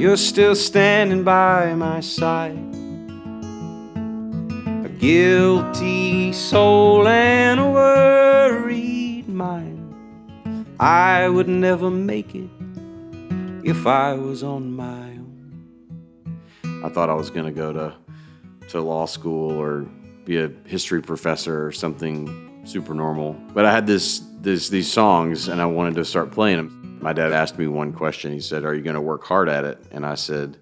you're still standing by my side. A guilty soul and a worried mind. I would never make it if I was on my own. I thought I was going to go to law school or be a history professor or something super normal. But I had these songs and I wanted to start playing them. My dad asked me one question. He said, "Are you going to work hard at it?" And I said,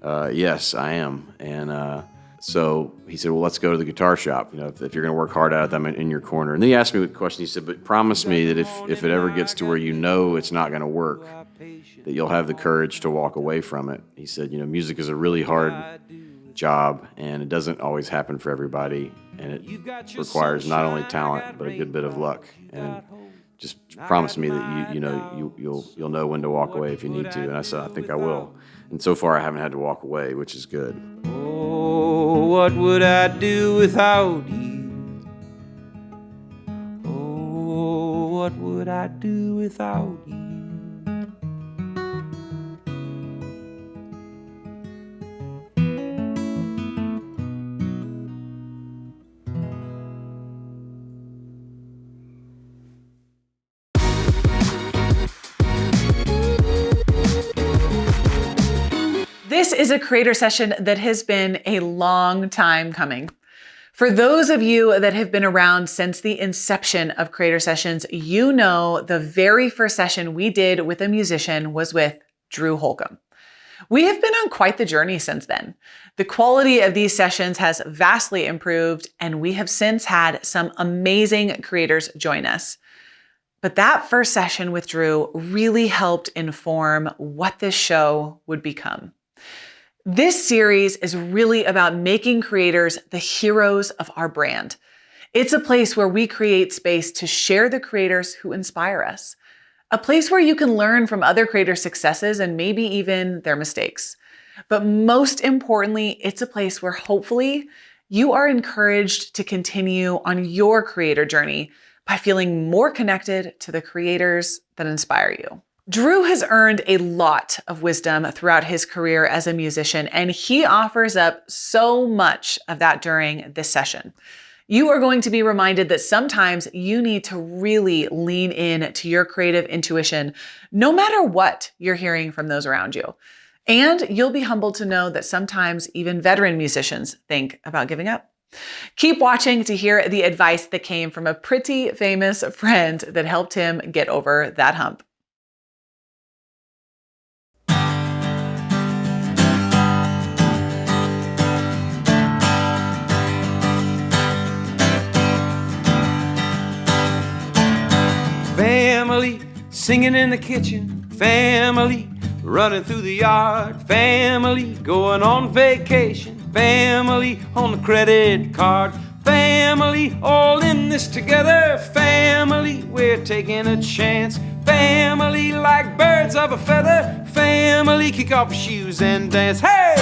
"Yes, I am." And so he said, "Well, let's go to the guitar shop. You know, if you're going to work hard at it, I'm in your corner." And then he asked me a question. He said, "But promise me that if it ever gets to where you know it's not going to work, that you'll have the courage to walk away from it." He said, "You know, music is a really hard job, and it doesn't always happen for everybody, and it requires not only talent but a good bit of luck. And just promise me that you'll know when to walk away if you need to." And I said, "I think I will." And so far, I haven't had to walk away, which is good. Oh, what would I do without you? Oh, what would I do without you? This is a creator session that has been a long time coming. For those of you that have been around since the inception of creator sessions, you know the very first session we did with a musician was with Drew Holcomb. We have been on quite the journey since then. The quality of these sessions has vastly improved, and we have since had some amazing creators join us. But that first session with Drew really helped inform what this show would become. This series is really about making creators the heroes of our brand. It's a place where we create space to share the creators who inspire us. A place where you can learn from other creators' successes and maybe even their mistakes. But most importantly, it's a place where hopefully you are encouraged to continue on your creator journey by feeling more connected to the creators that inspire you. Drew has earned a lot of wisdom throughout his career as a musician, and he offers up so much of that during this session. You are going to be reminded that sometimes you need to really lean in to your creative intuition, no matter what you're hearing from those around you. And you'll be humbled to know that sometimes even veteran musicians think about giving up. Keep watching to hear the advice that came from a pretty famous friend that helped him get over that hump. Family singing in the kitchen, family running through the yard, family going on vacation, family on the credit card, family all in this together, family we're taking a chance, family like birds of a feather, family kick off your shoes and dance, hey!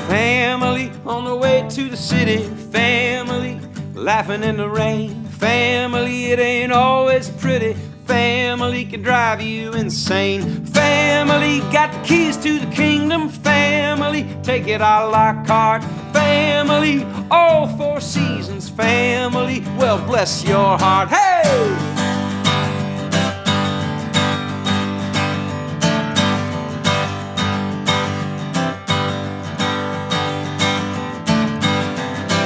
Family on the way to the city, family laughing in the rain, family it ain't always pretty, family can drive you insane, family got the keys to the kingdom, family take it a la carte, family all four seasons, family well bless your heart, hey!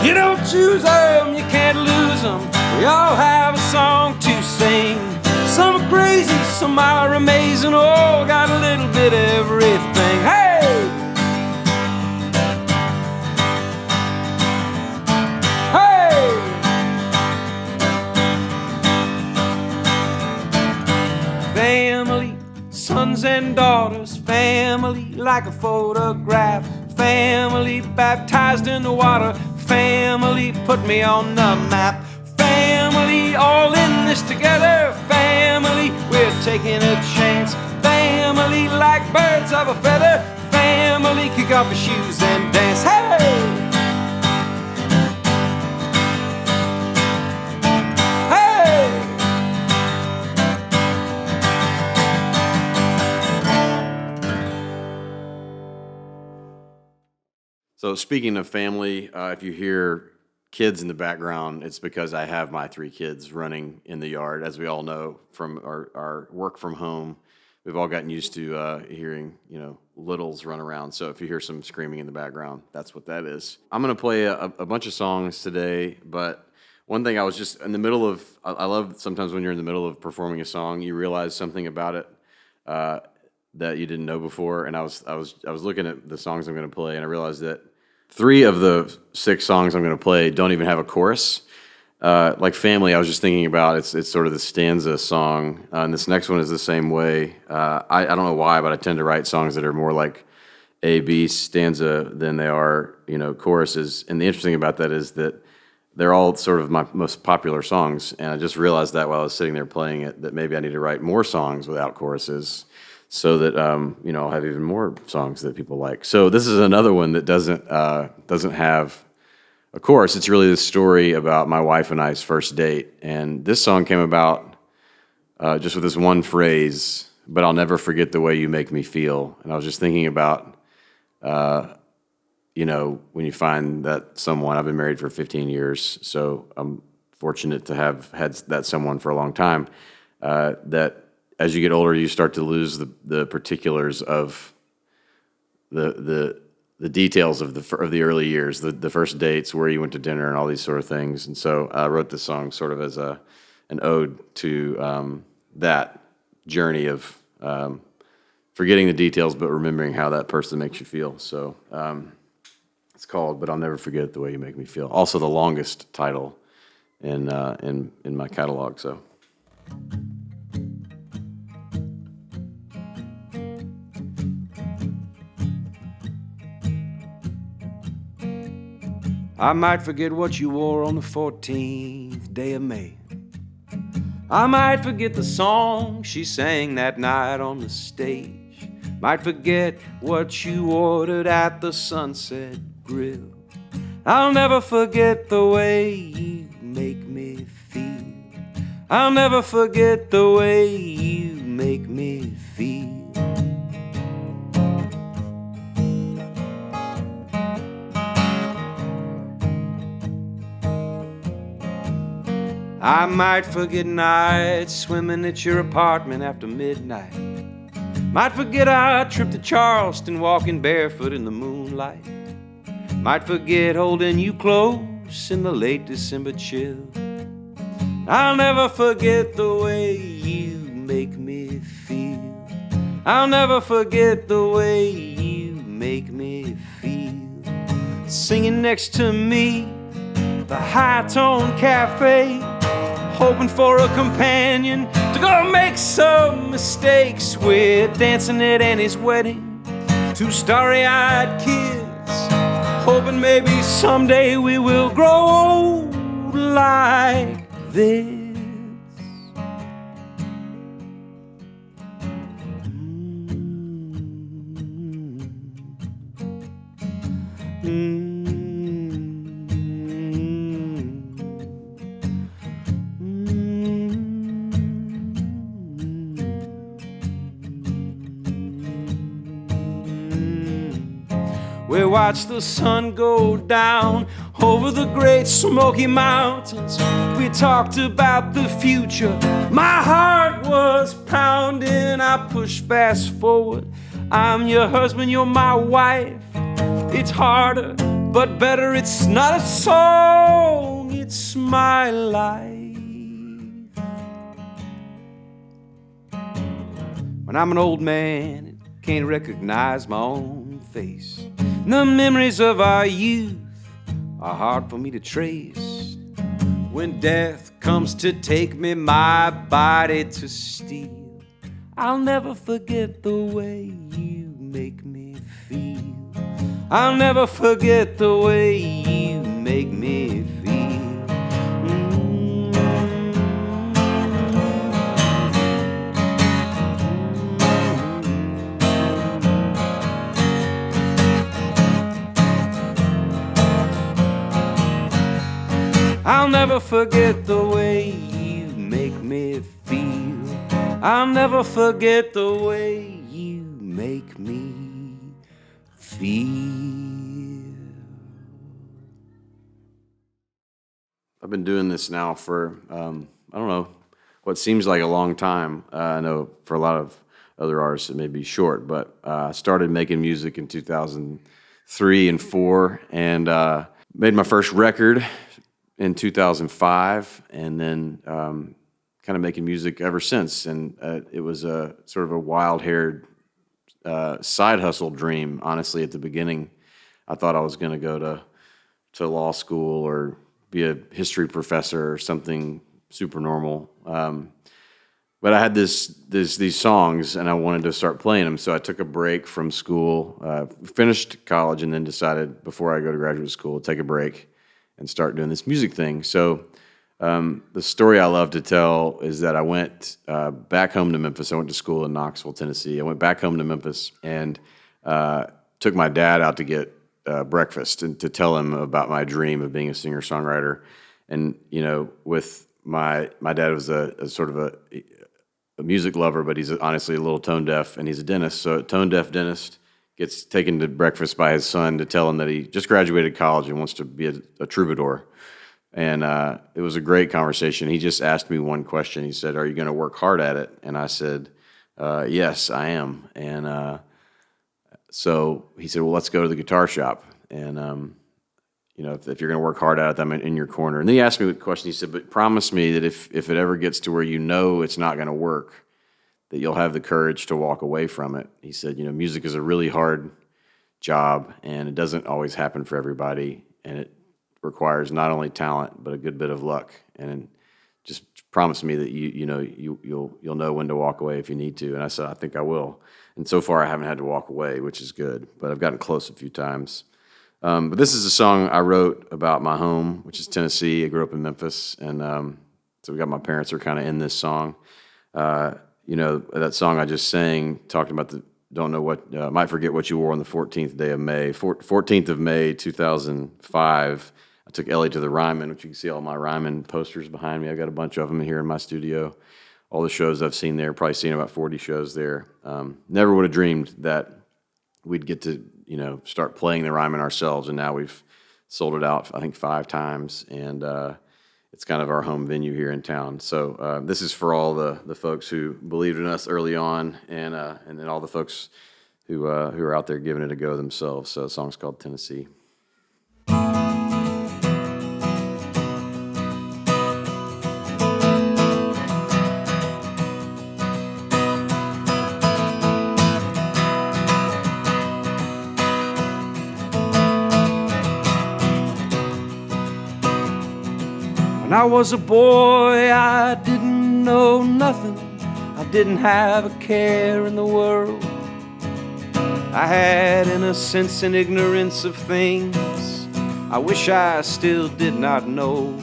You don't choose them, you can't lose them. We all have a song to sing. Some are crazy, some are amazing. All got a little bit of everything. Hey! Hey! Family, sons and daughters. Family like a photograph. Family baptized in the water. Family put me on the map. Family all in this together. Family we're taking a chance. Family like birds of a feather. Family kick off your shoes and dance. Hey! So speaking of family, if you hear kids in the background, it's because I have my 3 kids running in the yard. As we all know from our work from home, we've all gotten used to hearing, littles run around. So if you hear some screaming in the background, that's what that is. I'm going to play a bunch of songs today, but one thing I was just in the middle of, I love sometimes when you're in the middle of performing a song, you realize something about it that you didn't know before. And I was looking at the songs I'm going to play, and I realized that 3 of the 6 songs I'm going to play don't even have a chorus. Like Family, I was just thinking about, it's sort of the stanza song, and this next one is the same way. I don't know why, but I tend to write songs that are more like A, B stanza than they are, choruses. And the interesting about that is that they're all sort of my most popular songs, and I just realized that while I was sitting there playing it, that maybe I need to write more songs without choruses, so that I'll have even more songs that people like. So this is another one that doesn't have a chorus. It's really the story about my wife and I's first date, and this song came about just with this one phrase, "But I'll never forget the way you make me feel." And I was just thinking about, when you find that someone. I've been married for 15 years, so I'm fortunate to have had that someone for a long time. That as you get older, you start to lose the particulars of the details of the early years, the first dates, where you went to dinner, and all these sort of things. And so I wrote this song sort of as an ode to that journey of forgetting the details, but remembering how that person makes you feel. So it's called "But I'll Never Forget the Way You Make Me Feel." Also, the longest title in my catalog. So. I might forget what you wore on the 14th day of May. I might forget the song she sang that night on the stage. Might forget what you ordered at the Sunset Grill. I'll never forget the way you make me feel. I'll never forget the way you make me feel. I might forget nights swimming at your apartment after midnight. Might forget our trip to Charleston, walking barefoot in the moonlight. Might forget holding you close in the late December chill. I'll never forget the way you make me feel. I'll never forget the way you make me feel. Singing next to me, the high-tone cafe, hoping for a companion to go make some mistakes. We're dancing at Annie's wedding, 2 starry-eyed kids, hoping maybe someday we will grow old like this. We watched the sun go down over the great Smoky Mountains. We talked about the future. My heart was pounding. I pushed fast forward. I'm your husband, you're my wife. It's harder, but better. It's not a song, it's my life. When I'm an old man and can't recognize my own face, the memories of our youth are hard for me to trace. When death comes to take me, my body to steal, I'll never forget the way you make me feel. I'll never forget the way you make me feel. I'll never forget the way you make me feel. I'll never forget the way you make me feel. I've been doing this now for, I don't know, what seems like a long time. I know for a lot of other artists it may be short, but I started making music in 2003 and 4, and made my first record in 2005, and then kind of making music ever since. And it was a sort of a wild-haired side hustle dream, honestly. At the beginning, I thought I was going to go to law school or be a history professor or something super normal. But I had these songs, and I wanted to start playing them. So I took a break from school, finished college, and then decided before I go to graduate school, take a break and start doing this music thing. So the story I love to tell is that I went back home to Memphis. I went to school in Knoxville, Tennessee. I went back home to Memphis and took my dad out to get breakfast and to tell him about my dream of being a singer-songwriter. And, you know, with my dad was a sort of a music lover, but he's honestly a little tone deaf, and he's a dentist. So a tone deaf dentist gets taken to breakfast by his son to tell him that he just graduated college and wants to be a troubadour. And it was a great conversation. He just asked me one question. He said, "Are you going to work hard at it?" And I said, "Yes, I am." And so he said, "Well, let's go to the guitar shop. And you know, if you're going to work hard at it, I'm in your corner." And then he asked me a question. He said, "But promise me that if it ever gets to where you know it's not going to work, that you'll have the courage to walk away from it." He said, "You know, music is a really hard job, and it doesn't always happen for everybody, and it requires not only talent but a good bit of luck. And just promise me that you'll know when to walk away if you need to." And I said, "I think I will." And so far, I haven't had to walk away, which is good. But I've gotten close a few times. But this is a song I wrote about my home, which is Tennessee. I grew up in Memphis, and so we got my parents are kind of in this song. You know, that song I just sang, talking about might forget what you wore on the 14th day of May. 14th of May, 2005, I took Ellie to the Ryman, which you can see all my Ryman posters behind me. I've got a bunch of them here in my studio. All the shows I've seen there, probably seen about 40 shows there. Never would have dreamed that we'd get to, you know, start playing the Ryman ourselves, and now we've sold it out, I think, 5 times, and it's kind of our home venue here in town. So this is for all the folks who believed in us early on, and then all the folks who are out there giving it a go themselves. So the song's called Tennessee. When I was a boy, I didn't know nothing. I didn't have a care in the world. I had innocence and ignorance of things I wish I still did not know.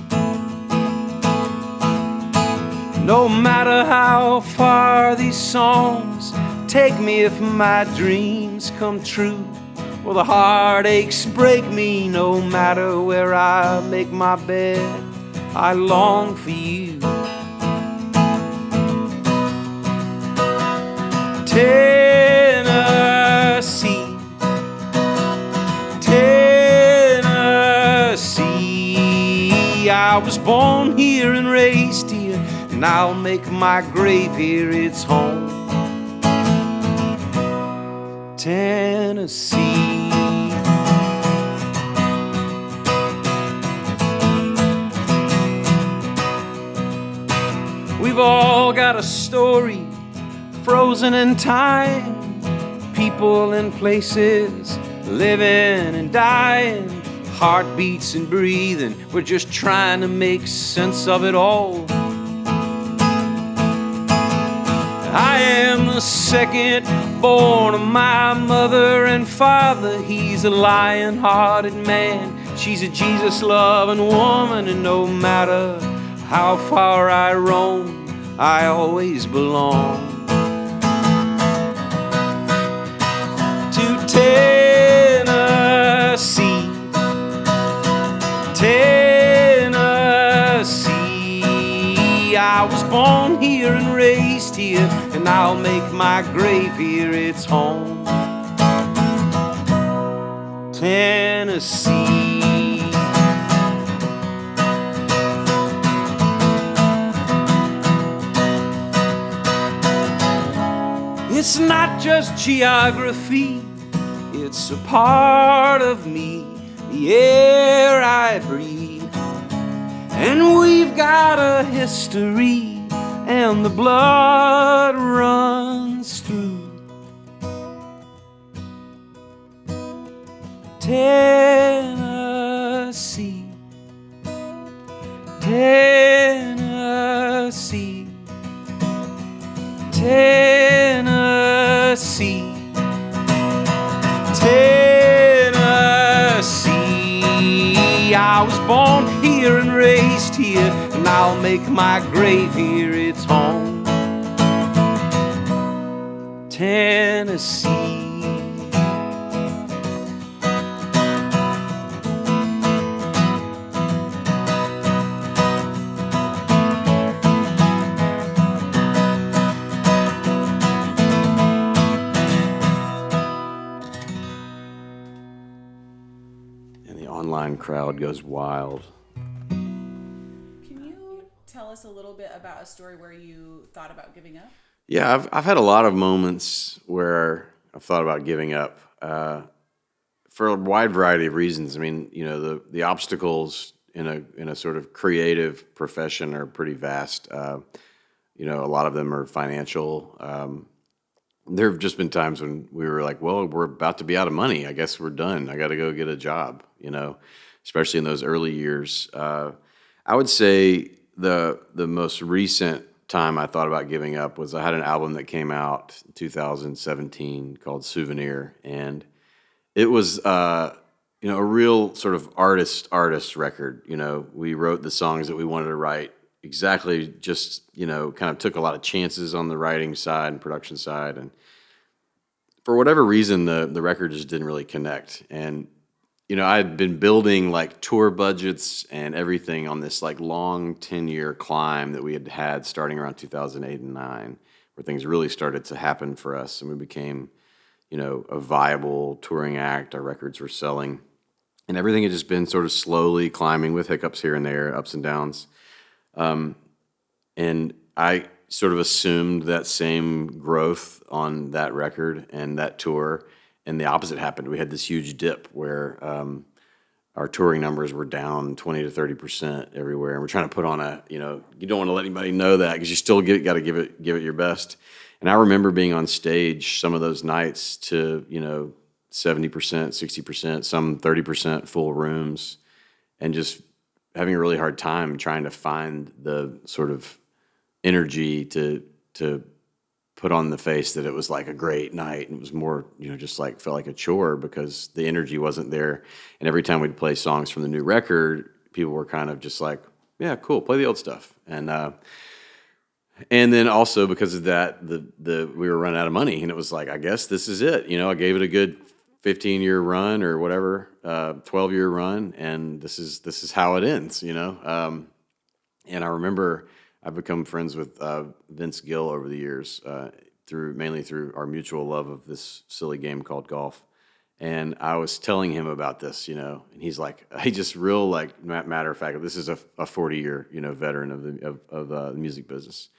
No matter how far these songs take me, if my dreams come true, or the heartaches break me, no matter where I make my bed, I long for you. Tennessee, Tennessee, I was born here and raised here, and I'll make my grave here its home. Tennessee. We've all got a story frozen in time, people and places living and dying, heartbeats and breathing. We're just trying to make sense of it all. I am the second born of my mother and father. He's a lion-hearted man, she's a Jesus-loving woman, and no matter how far I roam, I always belong to Tennessee, Tennessee. I was born here and raised here, and I'll make my grave here its home. Tennessee. It's not just geography, it's a part of me, the air I breathe. And we've got a history, and the blood runs through Tennessee, Tennessee, Tennessee, Tennessee. I was born here and raised here, and I'll make my grave here its home. Tennessee. Crowd goes wild. Can you tell us a little bit about a story where you thought about giving up? Yeah, I've had a lot of moments where I've thought about giving up for a wide variety of reasons. I mean, you know, the obstacles in a sort of creative profession are pretty vast. You know, a lot of them are financial. There have just been times when we were like, well, we're about to be out of money. I guess we're done. I got to go get a job, you know, especially in those early years. I would say the most recent time I thought about giving up was I had an album that came out in 2017 called Souvenir. And it was, you know, a real sort of artist record. You know, we wrote the songs that we wanted to write exactly, just, you know, kind of took a lot of chances on the writing side and production side. And for whatever reason, the record just didn't really connect. And, you know, I had been building like tour budgets and everything on this like long 10-year climb that we had starting around 2008 and 9, where things really started to happen for us. And we became, you know, a viable touring act. Our records were selling. And everything had just been sort of slowly climbing with hiccups here and there, ups and downs. And I sort of assumed that same growth on that record and that tour, and the opposite happened. We had this huge dip where our touring numbers were down 20 to 30% everywhere, and we're trying to put on a, you know, you don't want to let anybody know that because you still got to give it your best. And I remember being on stage some of those nights to, you know, 70%, 60%, some 30% full rooms, and just having a really hard time trying to find the sort of energy to put on the face that it was like a great night. And it was more, you know, just like felt like a chore because the energy wasn't there. And every time we'd play songs from the new record, people were kind of just like, yeah, cool, play the old stuff. And then also because of that, we were running out of money, and it was like, I guess this is it. You know, I gave it a good 15-year run or whatever, 12-year run, and this is how it ends, you know. And I remember I've become friends with Vince Gill over the years, mainly through our mutual love of this silly game called golf. And I was telling him about this, you know, and he's like, he just real like matter of fact, this is a 40-year, you know, veteran of the music business.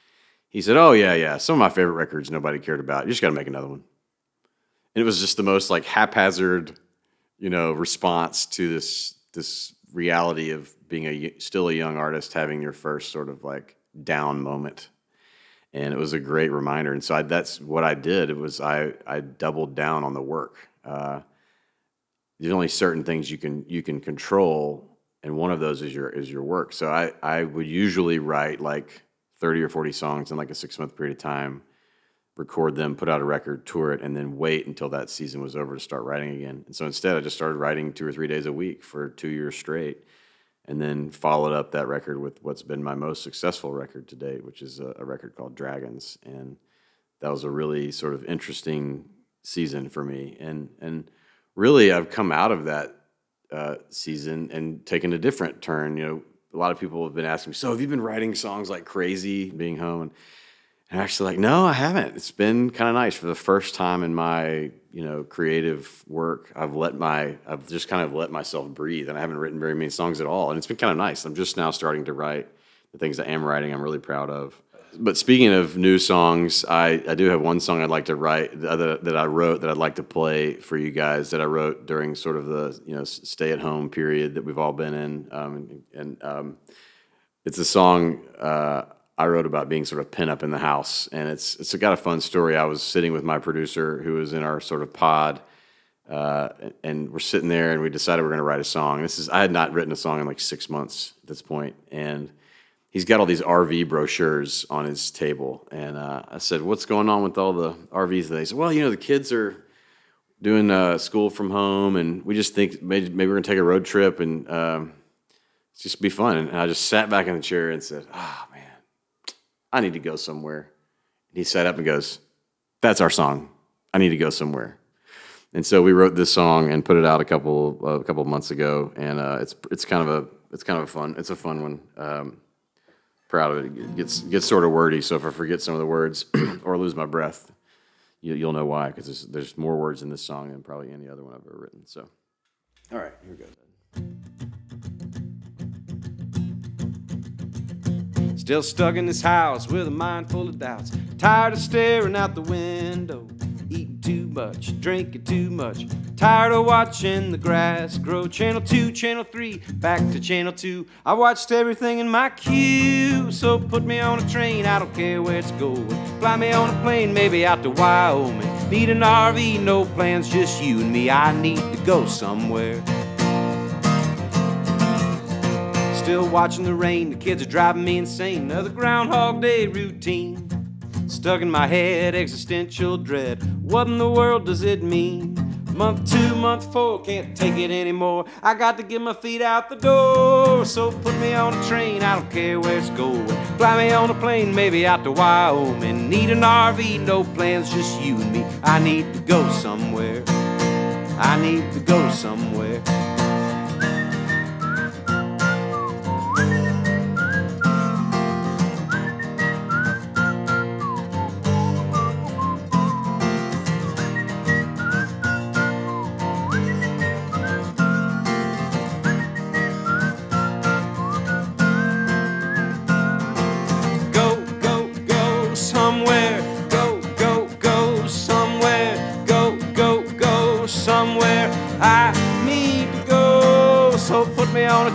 He said, "Oh yeah, some of my favorite records nobody cared about. You just got to make another one." And it was just the most like haphazard, you know, response to this reality of being still a young artist, having your first sort of like down moment. And it was a great reminder. And so that's what I did. It was I doubled down on the work. There's only certain things you can control, and one of those is your work. So I would usually write like 30 or 40 songs in like a 6-month period of time, record them, put out a record, tour it, and then wait until that season was over to start writing again. And so instead, I just started writing 2 or 3 days a week for 2 years straight, and then followed up that record with what's been my most successful record to date, which is a record called Dragons. And that was a really sort of interesting season for me. And really, I've come out of that season and taken a different turn. You know, a lot of people have been asking me, so have you been writing songs like crazy, being home? And I'm actually like, no, I haven't. It's been kind of nice. For the first time in my, you know, creative work, I've just kind of let myself breathe, and I haven't written very many songs at all. And it's been kind of nice. I'm just now starting to write the things I am writing. I'm really proud of. But speaking of new songs, I do have one song I'd like to write that I wrote that I'd like to play for you guys that I wrote during sort of the stay-at-home period that we've all been in. It's a song I wrote about being sort of pent up in the house, and it's got a fun story. I was sitting with my producer who was in our sort of pod, and we're sitting there, and we decided we're going to write a song. I had not written a song in like 6 months at this point, and he's got all these RV brochures on his table, and I said, "What's going on with all the RVs today?" He said, "Well, the kids are doing school from home, and we just think maybe we're going to take a road trip and it's just be fun." And I just sat back in the chair and said, "Oh man, I need to go somewhere." And he sat up and goes, "That's our song. I need to go somewhere." And so we wrote this song and put it out a couple of months ago, and it's kind of a fun one. Proud of it. It gets sort of wordy, so if I forget some of the words or lose my breath, you'll know why, because there's more words in this song than probably any other one I've ever written. So, all right, here we go. Still stuck in this house with a mind full of doubts. Tired of staring out the window. Eating too much, drinking too much. Tired of watching the grass grow. Channel 2, Channel 3, back to Channel 2. I watched everything in my queue. So put me on a train, I don't care where it's going. Fly me on a plane, maybe out to Wyoming. Need an RV, no plans, just you and me. I need to go somewhere. Still watching the rain, the kids are driving me insane. Another Groundhog Day routine. Stuck in my head, existential dread. What in the world does it mean? Month 2, month 4, can't take it anymore. I got to get my feet out the door. So put me on a train, I don't care where it's going. Fly me on a plane, maybe out to Wyoming. Need an RV, no plans, just you and me. I need to go somewhere. I need to go somewhere.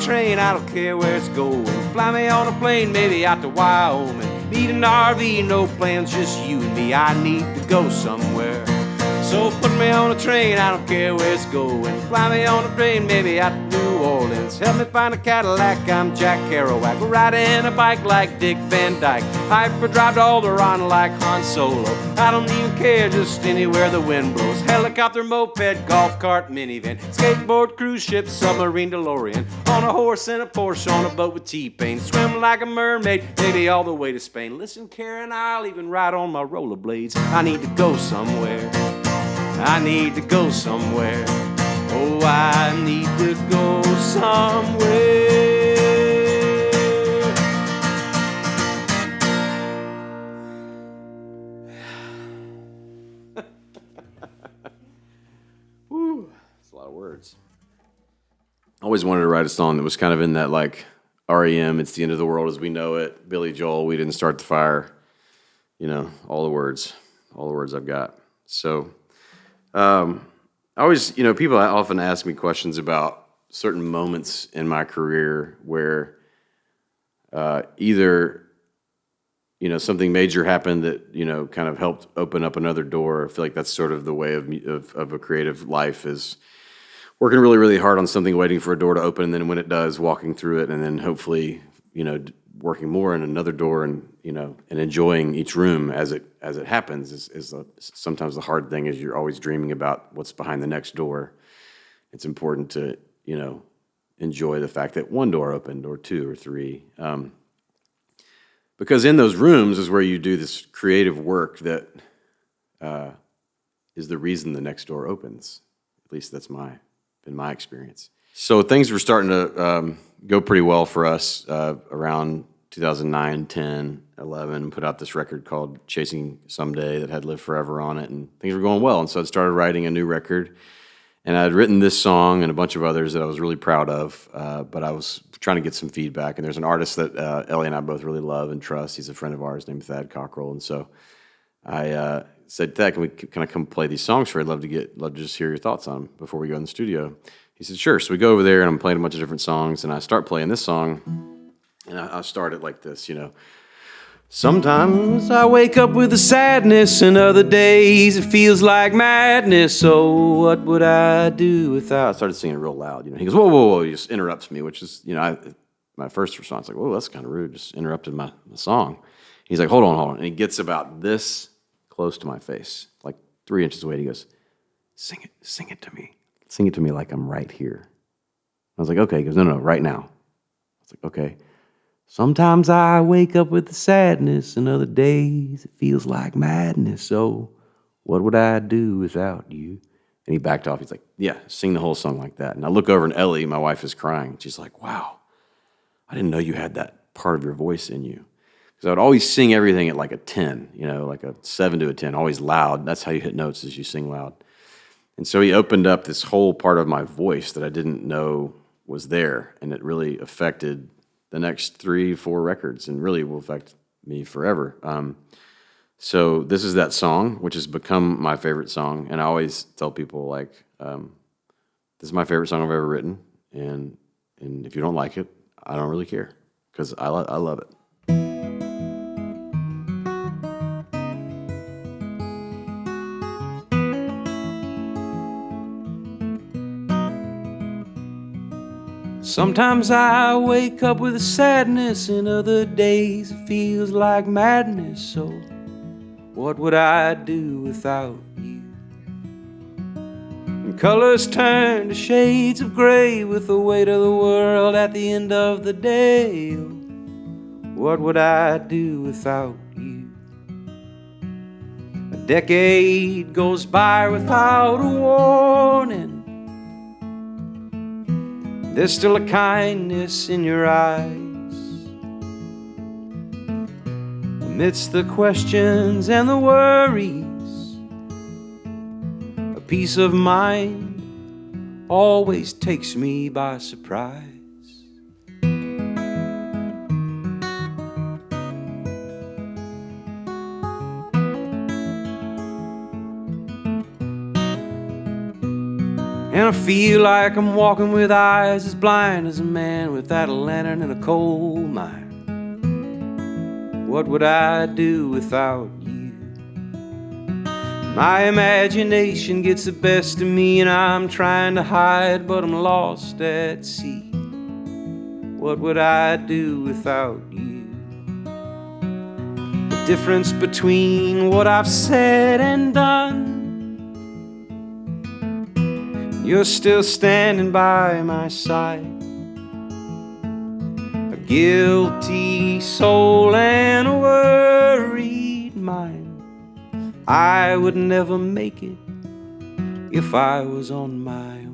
Train, I don't care where it's going. Fly me on a plane, maybe out to Wyoming. Need an RV, no plans, just you and me. I need to go somewhere. So put me on a train, I don't care where it's going. Fly me on a plane, maybe out to New Orleans. Help me find a Cadillac, I'm Jack Kerouac. We're riding a bike like Dick Van Dyke. Hyperdrive to Alderaan like Han Solo. I don't even care, just anywhere the wind blows. Helicopter, moped, golf cart, minivan. Skateboard, cruise ship, submarine, DeLorean. On a horse and a Porsche, on a boat with T-Pain. Swim like a mermaid, maybe all the way to Spain. Listen, Karen, I'll even ride on my rollerblades. I need to go somewhere. I need to go somewhere. Oh, I need to go somewhere. Woo, that's a lot of words. I always wanted to write a song that was kind of in that like REM, It's the End of the World as We Know It, Billy Joel, We Didn't Start the Fire, all the words I've got. So I always, people often ask me questions about certain moments in my career where either, something major happened that, kind of helped open up another door. I feel like that's sort of the way of a creative life is working really, really hard on something, waiting for a door to open, and then when it does, walking through it, and then hopefully, working more in another door and, and enjoying each room as it happens is sometimes the hard thing is you're always dreaming about what's behind the next door. It's important to, enjoy the fact that one door opened or two or three. Because in those rooms is where you do this creative work that is the reason the next door opens. At least that's been my experience. So things were starting to go pretty well for us around 2009, 10, 11, put out this record called Chasing Someday that had Live Forever on it, and things were going well. And so I started writing a new record, And I'd written this song and a bunch of others that I was really proud of, but I was trying to get some feedback. And there's an artist that Ellie and I both really love and trust. He's a friend of ours named Thad Cockrell. And so I said, Thad, can I come play these songs for you? I'd love to just hear your thoughts on them before we go in the studio. He said, sure. So we go over there, and I'm playing a bunch of different songs, and I start playing this song, and I start it like this, Sometimes I wake up with a sadness, and other days it feels like madness. So what would I do without? I started singing real loud. He goes, whoa, whoa, whoa. He just interrupts me, which is, my first response, like, whoa, that's kind of rude. Just interrupted my song. He's like, hold on. And he gets about this close to my face, like 3 inches away. And he goes, sing it to me. Sing it to me like I'm right here. I was like, okay. He goes, no, right now. I was like, okay. Sometimes I wake up with the sadness, and other days it feels like madness. So what would I do without you? And he backed off. He's like, yeah, sing the whole song like that. And I look over, and Ellie, my wife, is crying. She's like, wow, I didn't know you had that part of your voice in you. Because I would always sing everything at like a 10, like a 7 to a 10, always loud. That's how you hit notes, is you sing loud. And so he opened up this whole part of my voice that I didn't know was there, and it really affected the next 3-4 records, and really will affect me forever. So this is that song, which has become my favorite song, and I always tell people, like, this is my favorite song I've ever written, and if you don't like it, I don't really care, because I love it. Sometimes I wake up with a sadness, and other days it feels like madness. So what would I do without you? And colors turn to shades of gray with the weight of the world at the end of the day. What would I do without you? A decade goes by without a warning. There's still a kindness in your eyes. Amidst the questions and the worries, a peace of mind always takes me by surprise. And I feel like I'm walking with eyes as blind as a man without a lantern in a coal mine. What would I do without you? My imagination gets the best of me, and I'm trying to hide, but I'm lost at sea. What would I do without you? The difference between what I've said and done, you're still standing by my side. A guilty soul and a worried mind. I would never make it if I was on my own.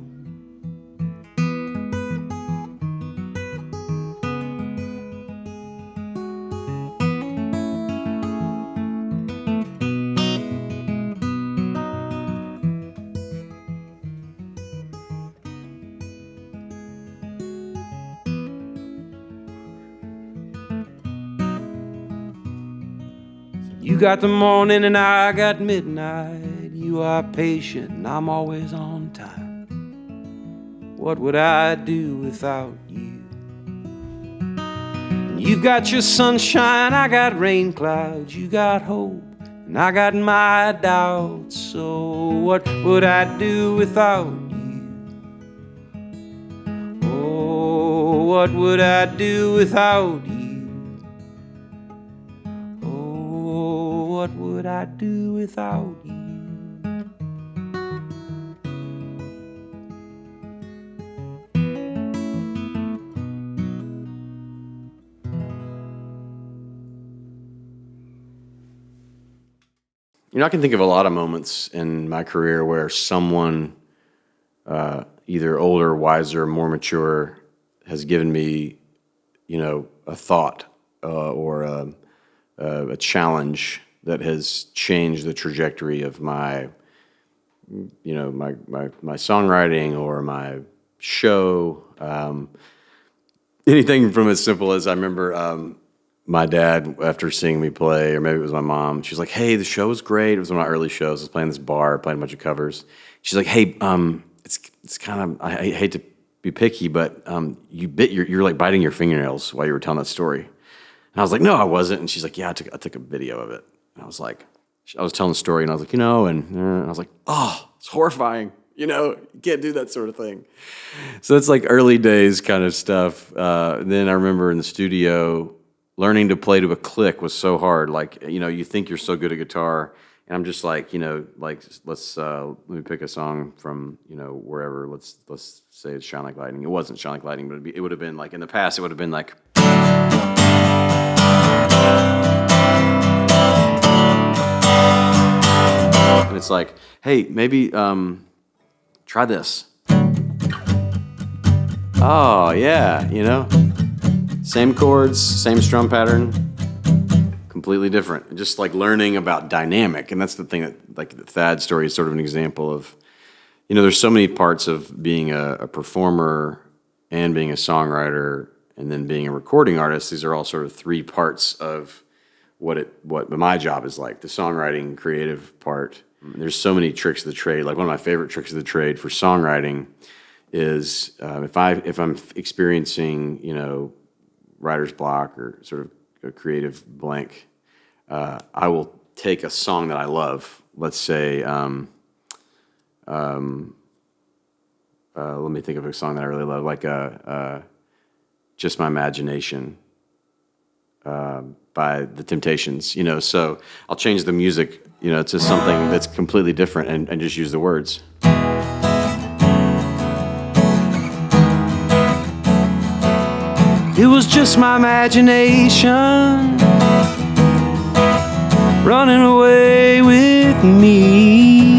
You got the morning and I got midnight. You are patient and I'm always on time. What would I do without you? You've got your sunshine, I got rain clouds. You got hope and I got my doubts. So what would I do without you? Oh, what would I do without you? What would I do without you? I can think of a lot of moments in my career where someone, either older, wiser, more mature, has given me, a thought or a challenge that has changed the trajectory of my my songwriting or my show. Anything from as simple as I remember my dad, after seeing me play, or maybe it was my mom, she was like, "Hey, the show was great." It was one of my early shows. I was playing this bar, playing a bunch of covers. She's like, "Hey, it's kind of, I hate to be picky, but you're like biting your fingernails while you were telling that story." And I was like, "No, I wasn't." And she's like, "Yeah, I took a video of it." And I was like, I was telling the story, and I was like, and I was like, "Oh, it's horrifying. You can't do that sort of thing." So it's like early days kind of stuff. Then I remember in the studio, learning to play to a click was so hard. Like, you think you're so good at guitar, and I'm just like, let's let me pick a song from, wherever. Let's say it's Shine Like Lightning. It wasn't Shine Like Lightning, but it would have been like, in the past, it would have been like. And it's like, hey, maybe try this. Oh, yeah, Same chords, same strum pattern, completely different. Just like learning about dynamic. And that's the thing that, like, the Thad story is sort of an example of, there's so many parts of being a performer and being a songwriter and then being a recording artist. These are all sort of three parts of what my job is like, the songwriting creative part. There's so many tricks of the trade. Like, one of my favorite tricks of the trade for songwriting is if I'm experiencing, writer's block or sort of a creative blank, I will take a song that I love. Let's say, let me think of a song that I really love, like "Just My Imagination" by The Temptations. So I'll change the music, to something that's completely different and just use the words. It was just my imagination running away with me.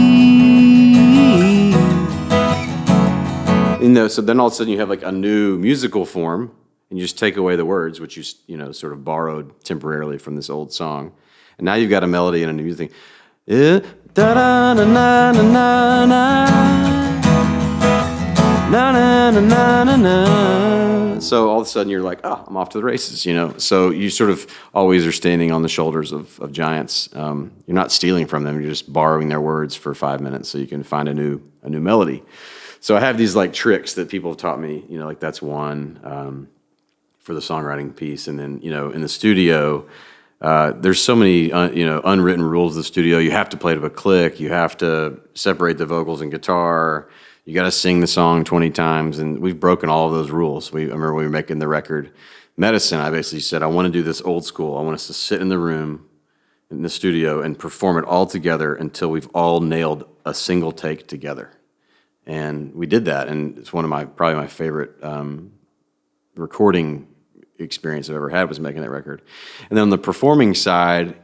So then all of a sudden you have like a new musical form, and you just take away the words, which you sort of borrowed temporarily from this old song, and now you've got a melody and a new music. Da da na na na na na na na na na. So all of a sudden you're like, oh, I'm off to the races, So you sort of always are standing on the shoulders of giants. You're not stealing from them; you're just borrowing their words for 5 minutes so you can find a new melody. So I have these like tricks that people have taught me. Like that's one for the songwriting piece, and then in the studio, there's so many unwritten rules of the studio. You have to play to a click. You have to separate the vocals and guitar. You got to sing the song 20 times, and we've broken all of those rules. I remember we were making the record Medicine. I basically said, I want to do this old school. I want us to sit in the room, in the studio, and perform it all together until we've all nailed a single take together. And we did that, and it's one of probably my favorite recording experience I've ever had was making that record. And then on the performing side,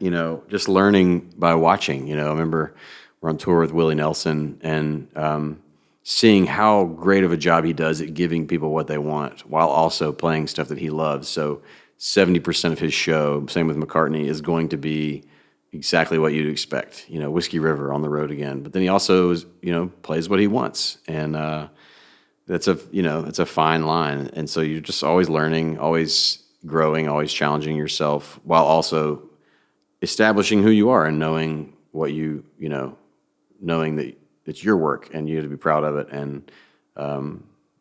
just learning by watching. I remember we're on tour with Willie Nelson, and seeing how great of a job he does at giving people what they want while also playing stuff that he loves. So 70% of his show, same with McCartney, is going to be exactly what you'd expect. Whiskey River, On the Road Again. But then he also plays what he wants, and that's a fine line. And so you're just always learning, always growing, always challenging yourself, while also establishing who you are and knowing what knowing that it's your work and you have to be proud of it. And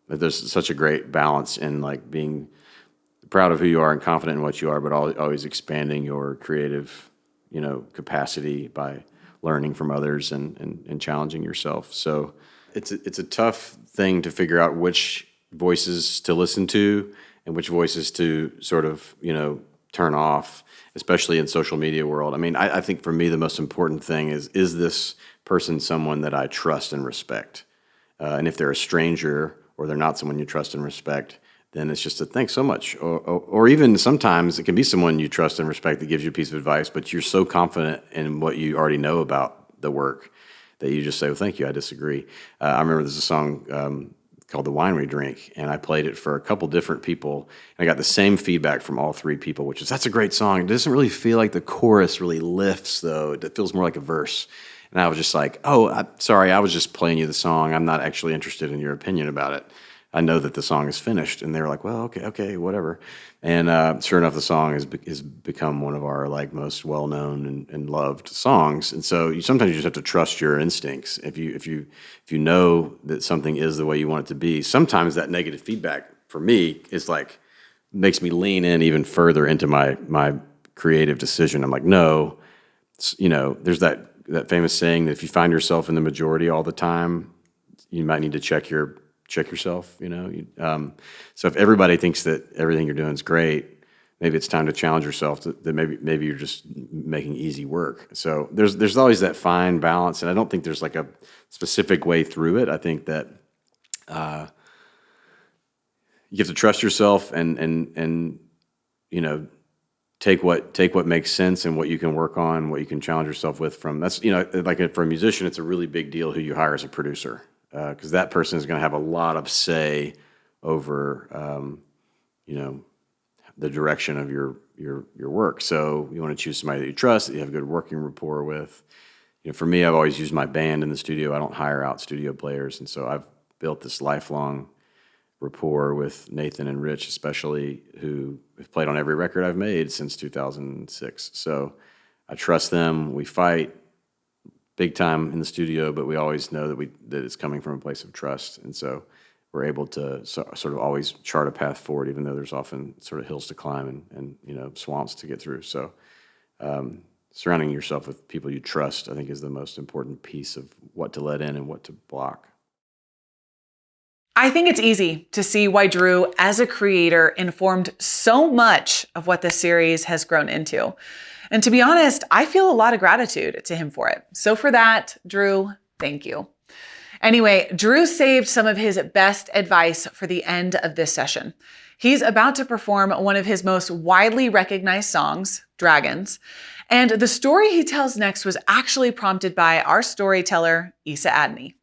there's such a great balance in like being proud of who you are and confident in what you are, but always expanding your creative, capacity by learning from others and challenging yourself. So it's a tough thing to figure out which voices to listen to and which voices to sort of, turn off, especially in social media world. I mean, I think for me, the most important thing is this person someone that I trust and respect? And if they're a stranger or they're not someone you trust and respect, then it's just a thanks so much. Or even sometimes it can be someone you trust and respect that gives you a piece of advice, but you're so confident in what you already know about the work that you just say, well, thank you, I disagree. I remember there's a song called The Wine We Drink, and I played it for a couple different people, and I got the same feedback from all three people, which is, that's a great song. It doesn't really feel like the chorus really lifts, though. It feels more like a verse. And I was just like, oh, sorry, I was just playing you the song. I'm not actually interested in your opinion about it. I know that the song is finished. And they were like, well, okay, whatever. And sure enough, the song has become one of our like most well-known and loved songs. And so sometimes you just have to trust your instincts. If you know that something is the way you want it to be, sometimes that negative feedback for me is like, makes me lean in even further into my creative decision. I'm like, no, there's that famous saying that if you find yourself in the majority all the time, you might need to check yourself. So if everybody thinks that everything you're doing is great, maybe it's time to challenge yourself. That maybe you're just making easy work. So there's always that fine balance, and I don't think there's like a specific way through it. I think that you have to trust yourself and take what makes sense and what you can work on, what you can challenge yourself with. That's like for a musician, it's a really big deal who you hire as a producer, because that person is going to have a lot of say over the direction of your work. So you want to choose somebody that you trust, that you have good working rapport with. For me, I've always used my band in the studio. I don't hire out studio players, and so I've built this lifelong rapport with Nathan and Rich, especially, who have played on every record I've made since 2006. So I trust them. We fight big time in the studio, but we always know that it's coming from a place of trust. And so we're able to sort of always chart a path forward, even though there's often sort of hills to climb and swamps to get through. So surrounding yourself with people you trust, I think, is the most important piece of what to let in and what to block. I think it's easy to see why Drew, as a creator, informed so much of what this series has grown into. And to be honest, I feel a lot of gratitude to him for it. So for that, Drew, thank you. Anyway, Drew saved some of his best advice for the end of this session. He's about to perform one of his most widely recognized songs, Dragons. And the story he tells next was actually prompted by our storyteller, Issa Adney.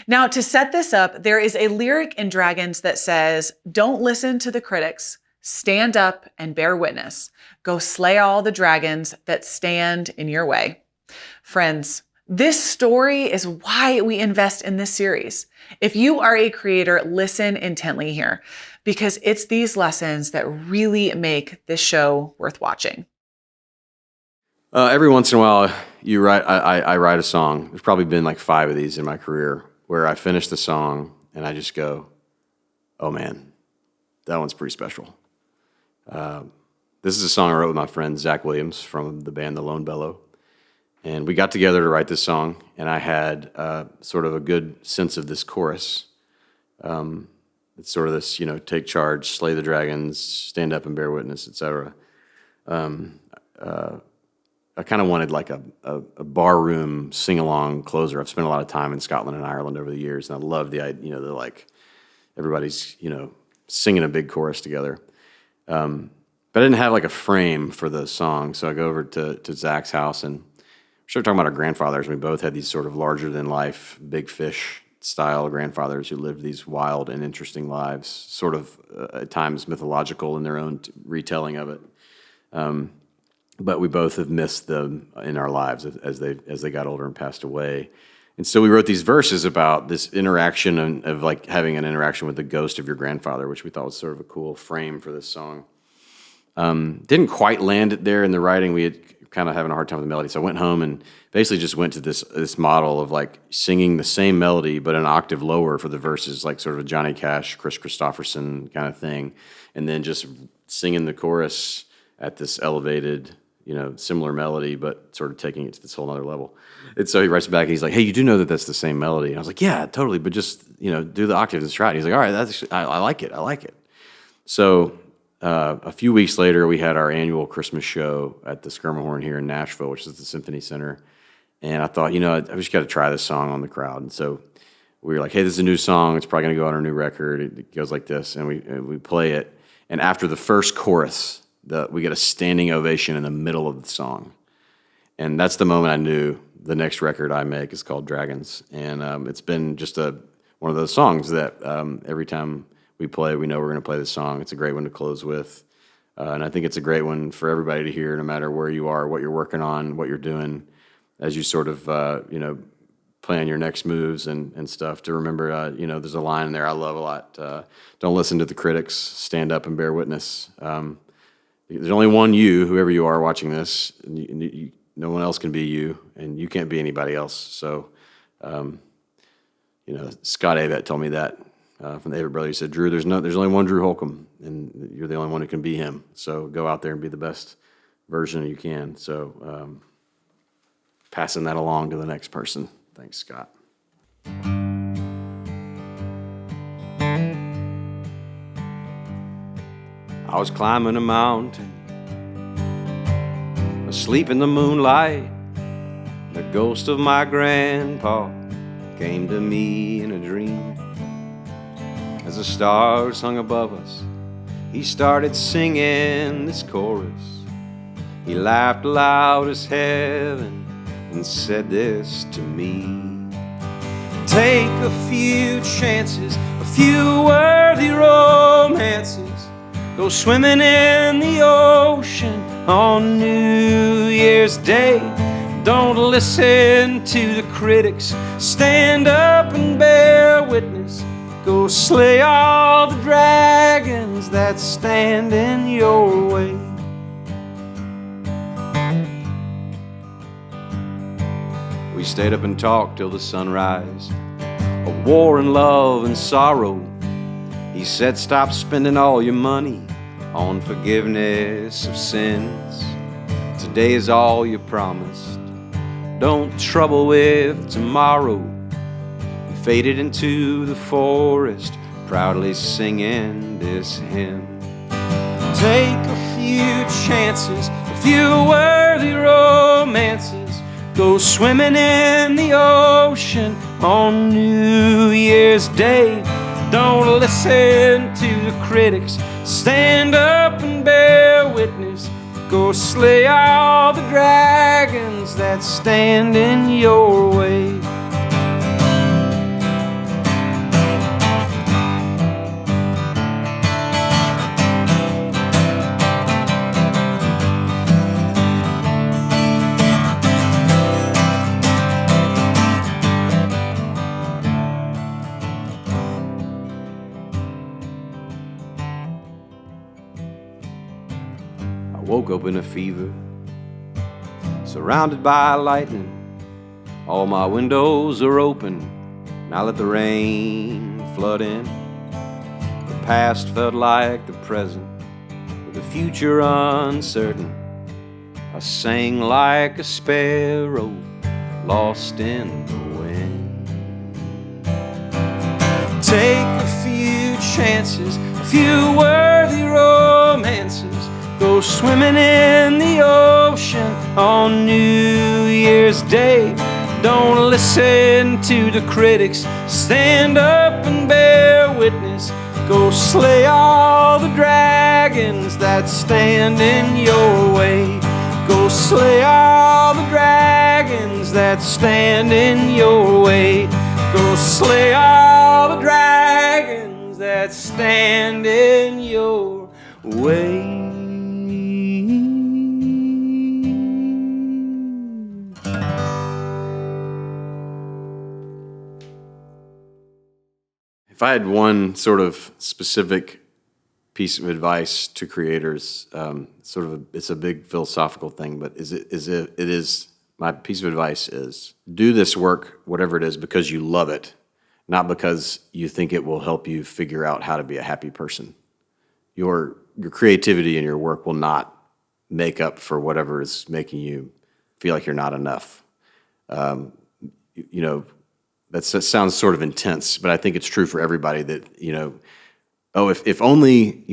Now, to set this up, there is a lyric in Dragons that says, "Don't listen to the critics. Stand up and bear witness. Go slay all the dragons that stand in your way." Friends, this story is why we invest in this series. If you are a creator, listen intently here, because it's these lessons that really make this show worth watching. Every once in a while, I write a song. There's probably been like 5 of these in my career where I finish the song and I just go, oh man, that one's pretty special. This is a song I wrote with my friend Zach Williams from the band The Lone Bellow. And we got together to write this song, and I had sort of a good sense of this chorus. It's sort of this, take charge, slay the dragons, stand up and bear witness, etc. I kind of wanted like a barroom sing-along closer. I've spent a lot of time in Scotland and Ireland over the years, and I love the idea, the like everybody's, singing a big chorus together. But I didn't have like a frame for the song, so I go over to Zach's house and we started talking about our grandfathers. We both had these sort of larger-than-life, big fish style grandfathers who lived these wild and interesting lives, sort of at times mythological in their own retelling of it. But we both have missed them in our lives as they got older and passed away. And so we wrote these verses about this interaction of like having an interaction with the ghost of your grandfather, which we thought was sort of a cool frame for this song. Didn't quite land it there in the writing. We had kind of having a hard time with the melody. So I went home and basically just went to this model of like singing the same melody but an octave lower for the verses, like sort of a Johnny Cash, Chris Christopherson kind of thing, and then just singing the chorus at this elevated, similar melody, but sort of taking it to this whole other level. And so he writes back, and he's like, "Hey, you do know that that's the same melody?" And I was like, "Yeah, totally, but just, do the octaves and try it." He's like, "All right, I like it. So a few weeks later, we had our annual Christmas show at the Skirmahorn here in Nashville, which is the Symphony Center. And I thought, I just got to try this song on the crowd. And so we were like, "Hey, this is a new song. It's probably going to go on our new record. It goes like this." And we play it. And after the first chorus, we get a standing ovation in the middle of the song. And that's the moment I knew the next record I make is called Dragons. And it's been just one of those songs that every time we play, we know we're going to play this song. It's a great one to close with. And I think it's a great one for everybody to hear, no matter where you are, what you're working on, what you're doing. as you sort of, plan your next moves and stuff, to remember, there's a line in there I love a lot. Don't listen to the critics, stand up and bear witness. There's only one you, whoever you are watching this, and no one else can be you, and you can't be anybody else. So, Scott Avett told me that from the Avett brothers. He said, Drew, there's only one Drew Holcomb, and you're the only one who can be him. So go out there and be the best version you can. So passing that along to the next person. Thanks, Scott. I was climbing a mountain, asleep in the moonlight. The ghost of my grandpa came to me in a dream. As the stars hung above us, he started singing this chorus. He laughed loud as heaven and said this to me: take a few chances, a few worthy romances. Go swimming in the ocean on New Year's Day. Don't listen to the critics, stand up and bear witness. Go slay all the dragons that stand in your way. We stayed up and talked till the sunrise, of war and love and sorrow. He said, stop spending all your money on forgiveness of sins. Today is all you promised. Don't trouble with tomorrow. He faded into the forest, proudly singing this hymn. Take a few chances, a few worthy romances. Go swimming in the ocean on New Year's Day. Don't listen to the critics, stand up and bear witness. Go slay all the dragons that stand in your way. Woke up in a fever, surrounded by lightning. All my windows are open, now let the rain flood in. The past felt like the present, with the future uncertain. I sang like a sparrow, lost in the wind. Take a few chances, a few worthy romances. Go swimming in the ocean on New Year's Day. Don't listen to the critics, stand up and bear witness. Go slay all the dragons that stand in your way. Go slay all the dragons that stand in your way. Go slay all the dragons that stand in your way. If I had one sort of specific piece of advice to creators, it's a big philosophical thing, but my piece of advice is do this work, whatever it is, because you love it, not because you think it will help you figure out how to be a happy person. Your creativity and your work will not make up for whatever is making you feel like you're not enough. That sounds sort of intense, but I think it's true for everybody that, if only,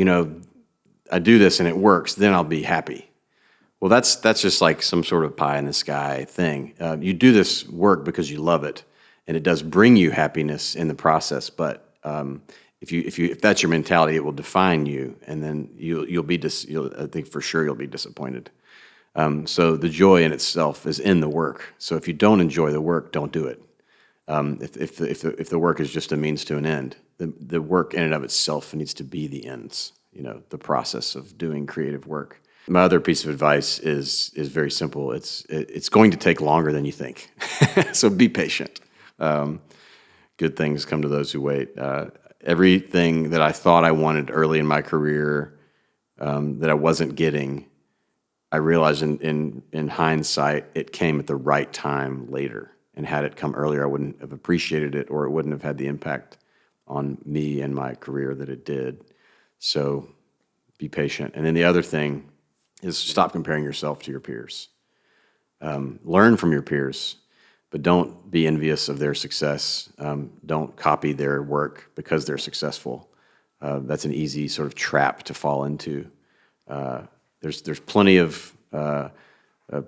I do this and it works, then I'll be happy. Well, that's just like some sort of pie in the sky thing. You do this work because you love it, and it does bring you happiness in the process. But if that's your mentality, it will define you, and then I think for sure you'll be disappointed. So the joy in itself is in the work. So if you don't enjoy the work, don't do it. If the work is just a means to an end, the work in and of itself needs to be the ends. The process of doing creative work. My other piece of advice is very simple. It's going to take longer than you think, so be patient. Good things come to those who wait. Everything that I thought I wanted early in my career that I wasn't getting, I realized in hindsight, it came at the right time later. And had it come earlier, I wouldn't have appreciated it, or it wouldn't have had the impact on me and my career that it did. So be patient. And then the other thing is stop comparing yourself to your peers. Learn from your peers, but don't be envious of their success. Don't copy their work because they're successful. That's an easy sort of trap to fall into. There's plenty of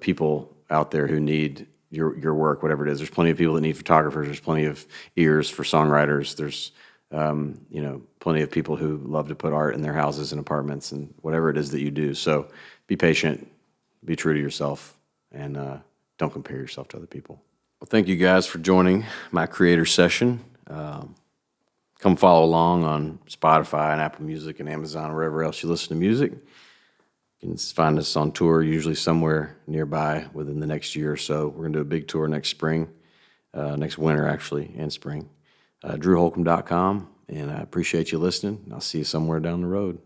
people out there who need your work, whatever it is. There's plenty of people that need photographers. There's plenty of ears for songwriters. There's plenty of people who love to put art in their houses and apartments and whatever it is that you do. So be patient, be true to yourself, and don't compare yourself to other people. Well, thank you guys for joining my creator session. Come follow along on Spotify and Apple Music and Amazon, wherever else you listen to music. You can find us on tour, usually somewhere nearby within the next year or so. We're going to do a big tour next spring, next winter actually, and spring. DrewHolcomb.com, and I appreciate you listening. I'll see you somewhere down the road.